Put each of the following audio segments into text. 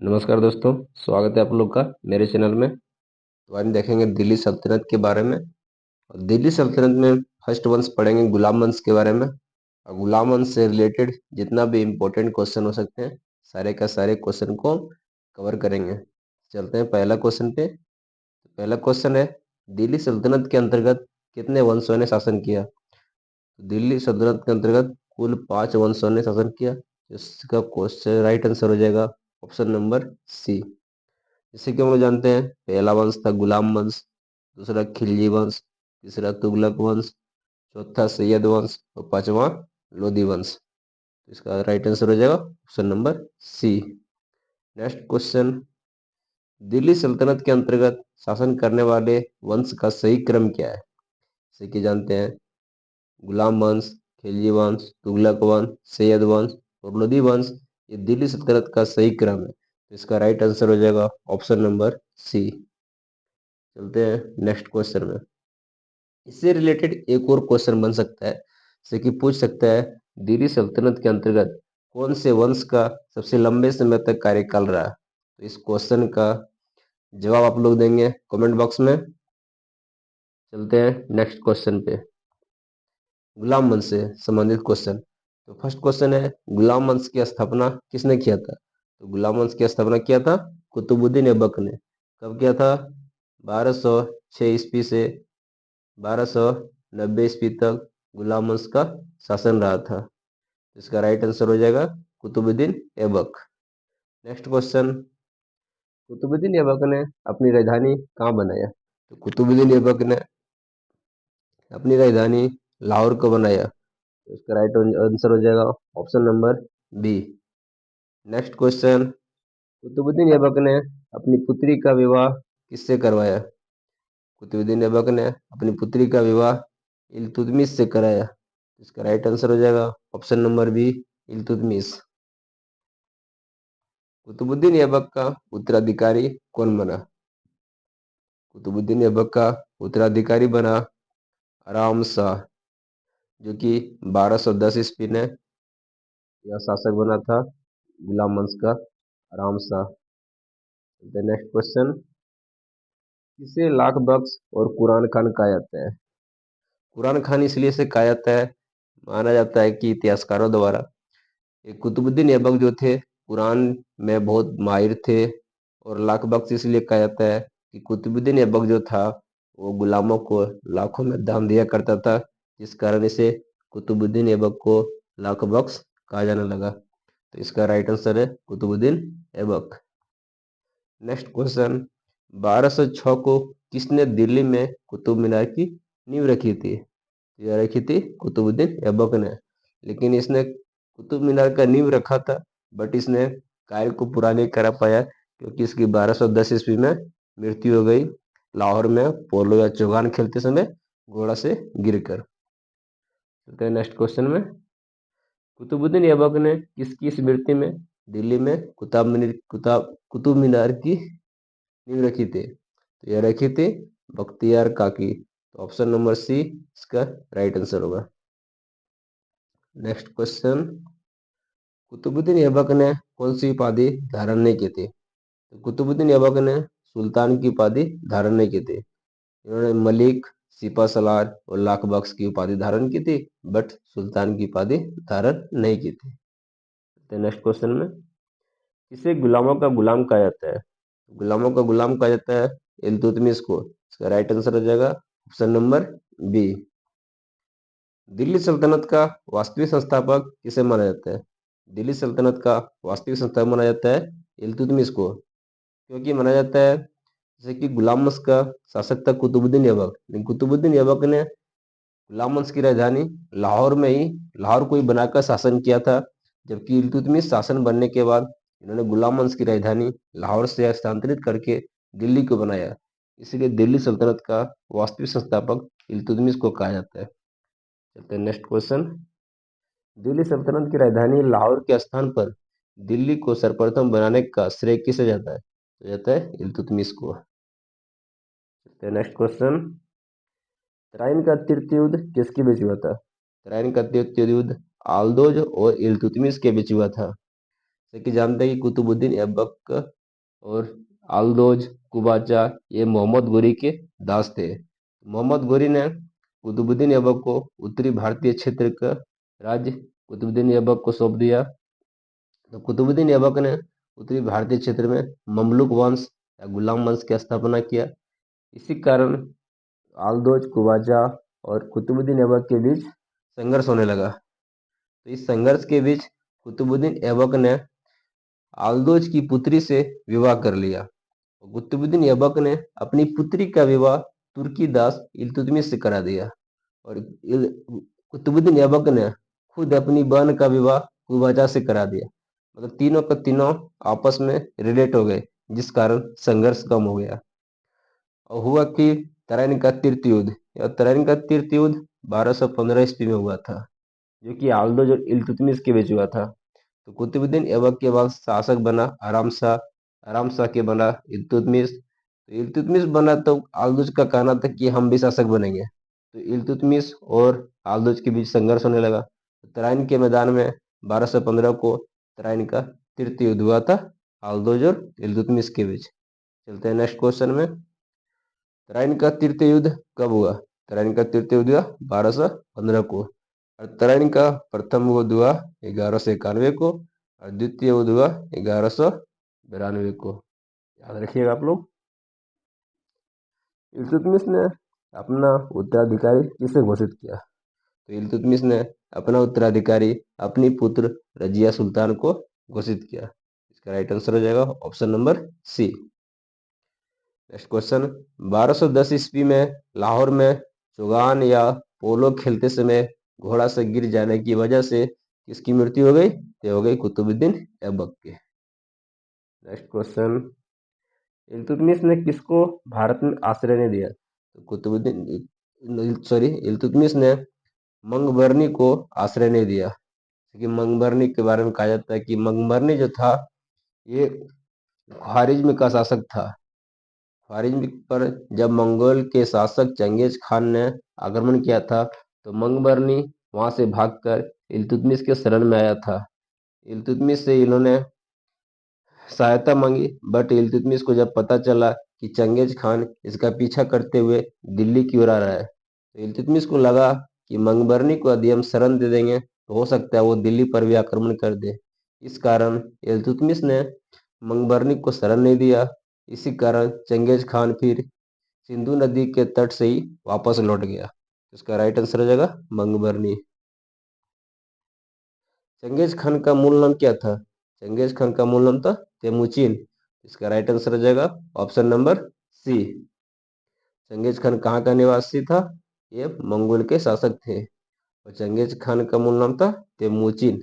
नमस्कार दोस्तों, स्वागत है आप लोग का मेरे चैनल में। तो आज देखेंगे दिल्ली सल्तनत के बारे में। और दिल्ली सल्तनत में फर्स्ट वंश पढ़ेंगे गुलाम वंश के बारे में। और गुलाम वंश से रिलेटेड जितना भी इम्पोर्टेंट क्वेश्चन हो सकते हैं, सारे का सारे क्वेश्चन को कवर करेंगे। चलते हैं पहला क्वेश्चन पे। पहला क्वेश्चन है, दिल्ली सल्तनत के अंतर्गत कितने वंशों ने शासन किया? तो दिल्ली सल्तनत के अंतर्गत कुल 5 वंशों ने शासन किया। इसका क्वेश्चन राइट आंसर हो जाएगा ऑप्शन नंबर सी। जैसे कि हम लोग जानते हैं, पहला वंश था गुलाम वंश, दूसरा खिलजी वंश, तीसरा तुगलक वंश, चौथा सैयद वंश और पांचवा लोधी वंश। इसका राइट आंसर हो जाएगा option number C. Next question, Delhi सल्तनत के अंतर्गत शासन करने वाले वंश का सही क्रम क्या है? जैसे कि जानते हैं, गुलाम वंश, खिलजी वंश, तुगलक वंश, सैयद वंश और लोधी वंश, ये दिल्ली सल्तनत का सही क्रम है। तो इसका राइट आंसर हो जाएगा ऑप्शन नंबर सी। चलते हैं नेक्स्ट क्वेश्चन में। इससे रिलेटेड एक और क्वेश्चन बन सकता है, जैसे कि पूछ सकता है, दिल्ली सल्तनत के अंतर्गत कौन से वंश का सबसे लंबे समय तक कार्यकाल रहा? तो इस क्वेश्चन का जवाब आप लोग देंगे कमेंट बॉक्स में। चलते हैं नेक्स्ट क्वेश्चन पे, गुलाम वंश से संबंधित क्वेश्चन। तो फर्स्ट क्वेश्चन है, गुलाम वंश की स्थापना किसने किया था? तो गुलाम वंश की स्थापना किया था कुतुबुद्दीन ऐबक ने। कब किया था? 1206 ईस्वी से 1290 ईस्वी तक गुलाम वंश का शासन रहा था। इसका राइट आंसर हो जाएगा कुतुबुद्दीन ऐबक। नेक्स्ट क्वेश्चन, कुतुबुद्दीन ऐबक ने अपनी राजधानी कहाँ बनाया? तो कुतुबुद्दीन ऐबक ने अपनी राजधानी लाहौर को बनाया। तो इसका राइट आंसर हो जाएगा option number B. Next question, Qutubuddin Aibak ने अपनी पुत्री का विवाह किससे करवाया? कुतुबुद्दीन ऐबक ने अपनी पुत्री का विवाह इल्तुतमिश से कराया। इसका राइट आंसर हो जाएगा option number B, Iltutmish. Qutubuddin Aibak का उत्तराधिकारी कौन बना? कुतुबुद्दीन ऐबक का उत्तराधिकारी बना आराम शाह, जो कि 1210 ईस्वी में यह शासक बना था गुलाम वंश का, आराम शाह। नेक्स्ट क्वेश्चन, किसे लाख बख्श और कुरान खान कहा जाता है? कुरान खान इसलिए से कहा जाता है, माना जाता है कि इतिहासकारों द्वारा कुतुबुद्दीन ऐबक जो थे कुरान में बहुत माहिर थे। और लाख बख्श इसलिए कहा जाता है कि कुतुबुद्दीन ऐबक जो था वो गुलामों को लाखों में दाम दिया करता था, जिस कारण इसे कुतुबुद्दीन ऐबक को लाख बख्श कहा जाने लगा। तो इसका राइट आंसर है कुतुबुद्दीन ऐबक। नेक्स्ट क्वेश्चन, 1206 को किसने दिल्ली में कुतुब मीनार की नींव रखी थी? यह रखी थी कुतुबुद्दीन ऐबक ने। लेकिन इसने कुतुब मीनार का नींव रखा था, बट इसने कार्य को पूरा नहीं करा पाया, क्योंकि इसकी 1210 ईस्वी में मृत्यु हो गई लाहौर में पोलो या चौगान खेलते समय घोड़ा से गिरकर। चलते हैं नेक्स्ट क्वेश्चन में, कुतुबुद्दीन ऐबक ने किसकी स्मृति में दिल्ली में कुतुब मीनार की नींव रखी थी? तो यह रखी थी बख्तियार काकी। तो ऑप्शन नंबर सी इसका राइट आंसर होगा। नेक्स्ट क्वेश्चन, कुतुबुद्दीन ऐबक ने कौन सी उपाधि धारण नहीं की थी? तो कुतुबुद्दीन ऐबक ने सुल्तान की उपाधि धारण नहीं की थी। इन्होंने मलिक, सिपा सलार और लाख बख्श की उपाधि धारण की थी, बट सुल्तान की उपाधि धारण नहीं की थी। तो नेक्स्ट क्वेश्चन में, किसे गुलामों का गुलाम कहा जाता है? गुलामों का गुलाम कहा जाता है इल्तुतमिश को। इसका राइट आंसर हो जाएगा ऑप्शन नंबर बी। दिल्ली सल्तनत का वास्तविक संस्थापक किसे माना जाता है? दिल्ली सल्तनत का वास्तविक संस्थापक माना जाता है इल्तुतमिश को। क्योंकि माना जाता है, जैसे कि गुलाम वंश का शासक था कुतुबुद्दीन ऐबक, लेकिन कुतुबुद्दीन ऐबक ने गुलाम वंश की राजधानी लाहौर में ही लाहौर को ही बनाकर शासन किया था। जबकि इल्तुतमिश शासन बनने के बाद इन्होंने गुलाम वंश की राजधानी लाहौर से स्थानांतरित करके दिल्ली को बनाया। इसलिए दिल्ली सल्तनत का वास्तविक संस्थापक इल्तुतमिश को कहा जाता है। चलते हैं नेक्स्ट क्वेश्चन, दिल्ली सल्तनत की राजधानी लाहौर के स्थान पर दिल्ली को सर्वप्रथम बनाने का श्रेय किसे जाता है? तो जाता है इल्तुतमिश को। चलते हैं नेक्स्ट क्वेश्चन, तराइन का तृतीय युद्ध किसके बीच हुआ था? तराइन का तृतीय युद्ध आल्दोज और इल्तुतमिश के बीच हुआ था। जैसे कि जानते हैं कि कुतुबुद्दीन ऐबक और अल्दोज कुबाचा ये मोहम्मद गोरी के दास थे। मोहम्मद गोरी ने कुतुबुद्दीन ऐबक को उत्तरी भारतीय क्षेत्र का राज्य कुतुबुद्दीन ऐबक को सौंप दिया। तो कुतुबुद्दीन ऐबक ने उत्तरी भारतीय क्षेत्र में ममलुक वंश या गुलाम वंश की स्थापना किया। इसी कारण अल्दोज कुबाचा और कुतुबुद्दीन ऐबक के बीच संघर्ष होने लगा। तो इस संघर्ष के बीच कुतुबुद्दीन ऐबक ने अल्दोज की पुत्री से विवाह कर लिया। कुतुबुद्दीन ऐबक ने अपनी पुत्री का विवाह तुर्की दास इल्तुतमिश से करा दिया और कुतुबुद्दीन ऐबक ने खुद अपनी बहन का विवाह कुबाचा से करा दिया। मतलब तीनों का तीनों आपस में रिलेट हो गए, जिस कारण संघर्ष कम हो गया। और हुआ कि तराइन का तीर्थ युद्ध, या तराइन का तीर्थ युद्ध 1215 ईस्वी में हुआ था, जो कि अल्दोज और इल्तुतमिश के बीच हुआ था। तो कुतुबुद्दीन ऐबक के बाद शासक बना आराम शाह के बना इल्तुतमिश। तो इल्तुतमिश बना तो अल्दोज का कहना था कि हम भी शासक बनेंगे। तो इल्तुतमिश और अल्दोज के बीच संघर्ष होने लगा। तो तराइन के मैदान में 1215 को तराइन का तीर्थ युद्ध हुआ था अल्दोज और इल्तुतमिश के बीच। चलते हैं नेक्स्ट क्वेश्चन में। तराइन का तीर्थ युद्ध कब हुआ? तराइन का तीर्थ युद्ध हुआ 1215 को। और तराइन का प्रथम युद्ध हुआ 1191 को और द्वितीय युद्ध हुआ 1192 को। याद रखिएगा आप लोग। इल्तुतमिश ने अपना उत्तराधिकारी किसे घोषित किया? तो इल्तुतमिश ने अपना उत्तराधिकारी अपनी पुत्र रजिया सुल्तान को घोषित किया। इसका राइट आंसर हो जाएगा option number C. Next question, 1210 ईस्वी में लाहौर में चौगान या पोलो खेलते समय घोड़ा से गिर जाने की वजह से किसकी मृत्यु हो गई? ये हो गई कुतुबुद्दीन ऐबक की। नेक्स्ट क्वेश्चन, इल्तुतमिश ने किसको भारत में आश्रय नहीं दिया? तो इल्तुतमिश ने मंगबरनी को आश्रय नहीं दिया। क्योंकि मंगबरनी के बारे में कहा जाता है कि मंगबरनी जो था ये ख्वारिज्म का शासक था। ख्वारिज्म पर जब मंगोल के शासक चंगेज खान ने आक्रमण किया था तो मंगबरनी वहां से भागकर इल्तुतमिश के शरण में आया था। इल्तुतमिश से इन्होंने सहायता मांगी, बट इल्तुतमिश को जब पता चला कि चंगेज खान इसका पीछा करते हुए दिल्ली की ओर आ रहा है, तो इल्तुतमिश को लगा कि मंगबरनी को यदि हम शरण दे देंगे तो हो सकता है वो दिल्ली पर भी आक्रमण कर दे। इस कारण इल्तुतमिश ने मंगबरनी को शरण नहीं दिया। इसी कारण चंगेज खान फिर सिंधु नदी के तट से ही वापस लौट गया। इसका राइट आंसर हो जाएगा मंगबरनी। चंगेज खान का मूल नाम क्या था? चंगेज खान का मूल नाम था तेमुचिन। इसका राइट आंसर हो जाएगा option number C. Genghis Khan कहाँ का निवासी था? ये मंगोल के शासक थे और चंगेज खान का मूल नाम था तेमुचिन।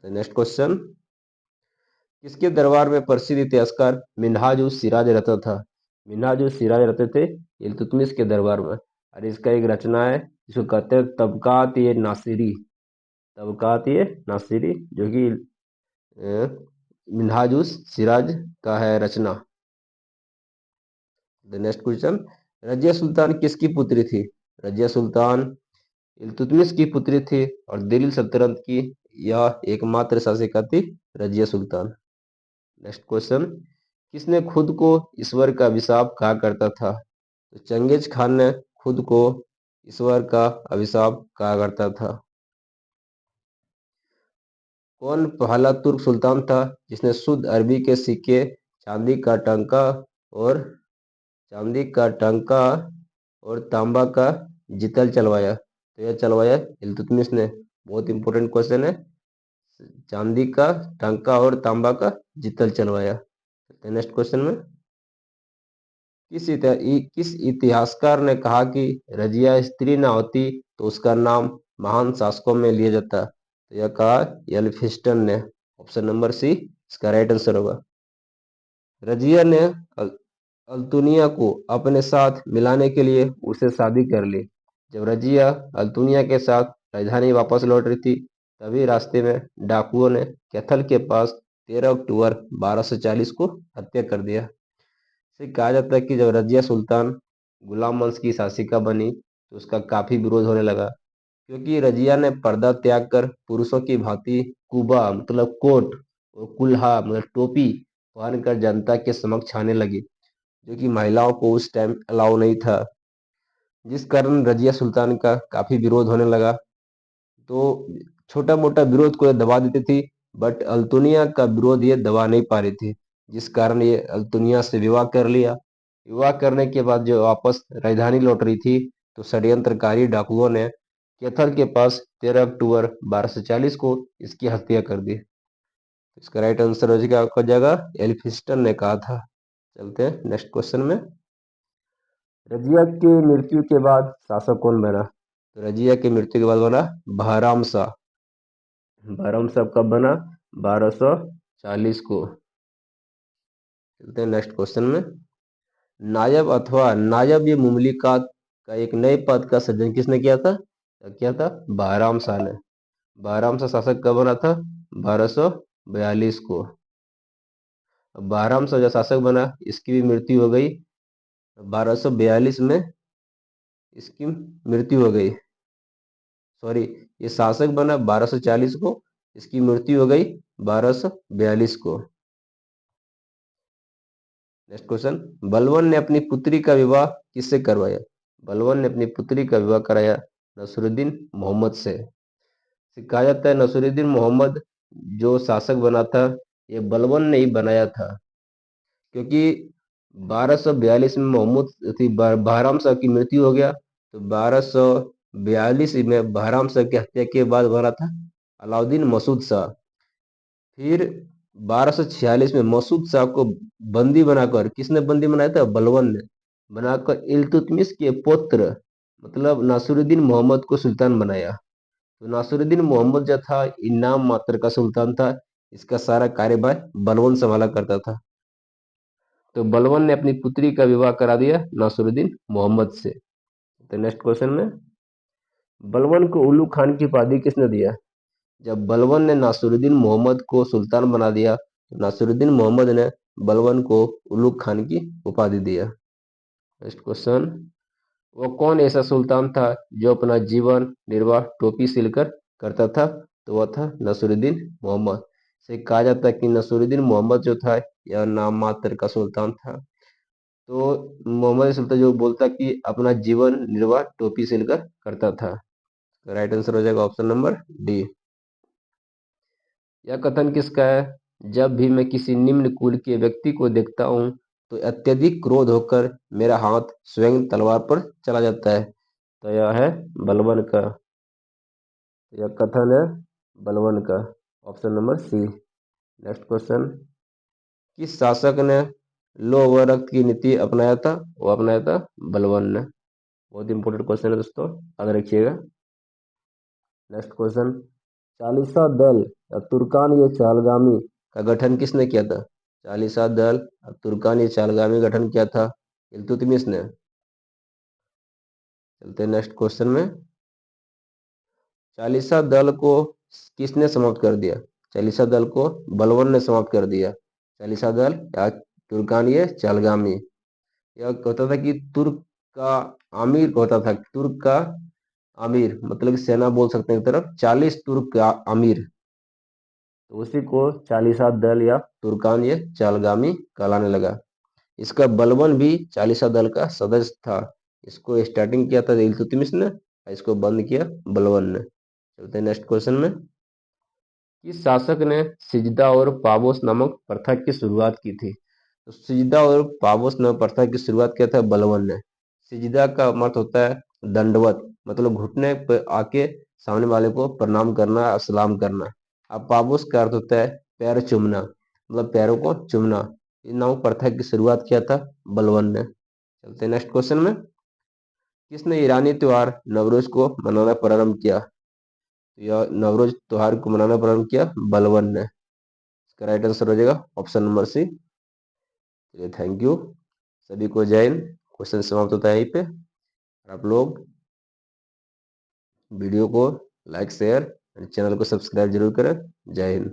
नेक्स्ट क्वेश्चन, किसके दरबार में प्रसिद्ध इतिहासकार मिन्हाज उस सिराज रहता था? मिन्हाज उस सिराज रहते थे इल्तुतमिश के दरबार में। और इसका एक रचना है जिसको कहते हैं तबकात ये नासिरी। तबकात ये नासिरी, जो कि मिन्हाज उस सिराज का है रचना। The next question, Razia Sultan किसकी पुत्री थी? रजिया सुल्तान इल्तुतमिश की पुत्री थी और दिल्ली सल्तनत की यह एकमात्र शासिका थी रजिया सुल्तान। नेक्स्ट क्वेश्चन, किसने खुद को ईश्वर का अभिशाप कहा करता था? तो चंगेज खान ने खुद को ईश्वर का अभिशाप कहा करता था। कौन पहला तुर्क सुल्तान था जिसने शुद्ध अरबी के सिक्के, चांदी का टंका और तांबा का जितल चलवाया? तो यह चलवाया इल्तुतमिश ने। बहुत इंपॉर्टेंट क्वेश्चन है। चांदी का टंका और तांबा का जितल चलवाया। नेक्स्ट क्वेश्चन में, किस इतिहासकार ने कहा कि रजिया स्त्री न होती तो उसका नाम महान शासकों में लिया जाता? तो यह कहा एल्फिंस्टन ने। ऑप्शन नंबर सी इसका राइट आंसर होगा। रजिया ने अल्तुनिया को अपने साथ मिलाने के लिए उससे शादी कर ली। जब रजिया अल्तुनिया के साथ राजधानी वापस लौट रही थी तभी रास्ते में डाकुओं ने कैथल के पास 13 अक्टूबर 1240 को हत्या कर दिया। इसे कहा जाता है कि जब रजिया सुल्तान गुलाम वंश की शासिका बनी तो उसका काफी विरोध होने लगा, क्योंकि रजिया ने पर्दा त्याग कर पुरुषों की भांति कुबा मतलब कोट और कुल्हा मतलब टोपी पहनकर जनता के समक्ष आने लगी, जो कि महिलाओं को उस टाइम अलाउ नहीं था, जिस कारण रजिया सुल्तान का काफी विरोध होने लगा। तो छोटा मोटा विरोध को ये दबा देती थी, बट अल्तुनिया का विरोध ये दबा नहीं पा रही थी, जिस कारण ये अल्तुनिया से विवाह कर लिया। विवाह करने के बाद जो वापस राजधानी लौट रही थी, तो षड्यंत्रकारी डाकुओं ने कैथल के पास 13 अक्टूबर 1240 को इसकी हत्या कर दी। इसका राइट आंसर हो जाएगा आपका जगह एल्फिंस्टन ने कहा था। चलते हैं नेक्स्ट क्वेश्चन में। रजिया की मृत्यु के बाद शासक कौन बना? तो रजिया की मृत्यु के बाद बना बहराम शाह। बहराम शाह कब बना? 1240 को। चलते हैं नेक्स्ट क्वेश्चन में। नायब अथवा नायब ये मुमलिकात का एक नए पद का सृजन किसने किया था? क्या था? बहराम शाह ने। बहराम शाह शासक कब बना था? 1242 को। अब बहराम शाह जो शासक बना, इसकी भी मृत्यु हो गई 1242 में, इसकी मृत्यु हो गई। सॉरी, ये शासक बना 1240 को, इसकी मृत्यु हो गई 1242 को। Next question. बलबन ने अपनी पुत्री का विवाह किससे करवाया? बलबन ने अपनी पुत्री का विवाह कराया नसरुद्दीन मोहम्मद से। कहा जाता है नसरुद्दीन मोहम्मद जो शासक बना था, ये बलबन ने ही बनाया था, क्योंकि 1242 में मोहम्मद थी बहराम शाह की मृत्यु हो गया, तो 1242 में बहराम शाह की हत्या के बाद बना था अलाउद्दीन मसूद शाह। फिर 1246 में मसूद शाह को बंदी बनाकर, किसने बंदी बनाया था? बलबन ने बनाकर इल्तुतमिश के पुत्र मतलब नासिरुद्दीन मोहम्मद को सुल्तान बनाया। तो नासिरुद्दीन मोहम्मद जो था, इनाम मात्र का सुल्तान था, इसका सारा कार्यभार बलबन संभाला करता था। तो बलबन ने अपनी पुत्री का विवाह करा दिया नासिरुद्दीन मोहम्मद से। तो नेक्स्ट क्वेश्चन में, बलबन को उल्लू खान की उपाधि किसने दिया? जब बलबन ने नासिरुद्दीन मोहम्मद को सुल्तान बना दिया, तो नासिरुद्दीन मोहम्मद ने बलबन को उल्लू खान की उपाधि दिया। नेक्स्ट क्वेश्चन, वो कौन ऐसा सुल्तान था जो अपना जीवन निर्वाह टोपी सिलकर करता था? तो वह था नासिरुद्दीन मोहम्मद। से कहा जाता है कि नासिरुद्दीन मोहम्मद जो था, यह नाम मात्र का सुल्तान था। तो मोहम्मद सुल्तान जो बोलता कि अपना जीवन निर्वाह टोपी सिलकर करता था। तो राइट आंसर हो जाएगा ऑप्शन नंबर डी। यह कथन किसका है? जब भी मैं किसी निम्न कुल के व्यक्ति को देखता हूँ, तो अत्यधिक क्रोध होकर मेरा हाथ स्वयं तलवार पर चला जाता है। तो यह है बलबन का। यह कथन है बलबन का, option number C. Next question, किस शासक ने लौह व रक्त की नीति अपनाया था? वो अपनाया था बलबन ने। बहुत इंपॉर्टेंट क्वेश्चन है दोस्तों, याद रखिएगा। नेक्स्ट क्वेश्चन, चालीसा दल या तुर्कान ये चालगामी का गठन किसने किया था? चालीसा दल या तुर्कान ये चालगामी गठन किया था इल्तुतमिश ने। चलते हैं नेक्स्ट क्वेश्चन में। चालीसा दल को किसने समाप्त कर दिया? चालीसा दल को बलबन ने समाप्त कर दिया। चालीसा दल या तुर्कान ये चालगामी, यह कहता था कि तुर्क का आमिर कहता था, तुर्क का आमिर मतलब सेना बोल सकते हैं एक तरफ, 40 तुर्क का आमिर, तो उसी को चालीसा दल या तुर्कान ये चालगामी कहलाने लगा। इसका बलबन भी चालीसा दल का सदस्य था। इसको स्टार्टिंग किया था इल्तुतमिश ने, इसको बंद किया बलबन ने। चलते हैं नेक्स्ट क्वेश्चन में। किस शासक ने सिजदा और पाबोस नामक प्रथा की शुरुआत की थी? तो सिजदा और पाबोस नामक प्रथा की शुरुआत किया था बलबन ने। सिजदा का मतलब होता है दंडवत, मतलब घुटने पर आके सामने वाले को प्रणाम करना, सलाम करना। अब पाबोस का अर्थ होता है पैर चूमना, मतलब पैरों को चूमना। इन नामक प्रथा की शुरुआत किया था बलबन ने। चलते हैं नेक्स्ट क्वेश्चन में। किसने ईरानी त्योहार नवरोज को मनाना प्रारंभ किया? तो यह नवरोज त्योहार को मनाना प्रारंभ किया बलबन ने। इसका राइट आंसर हो जाएगा ऑप्शन नंबर सी। चलिए थैंक यू सभी को, जय हिंद। क्वेश्चन समाप्त होता है यहीं पे। आप लोग वीडियो को लाइक शेयर, चैनल को सब्सक्राइब जरूर करें। जय हिंद।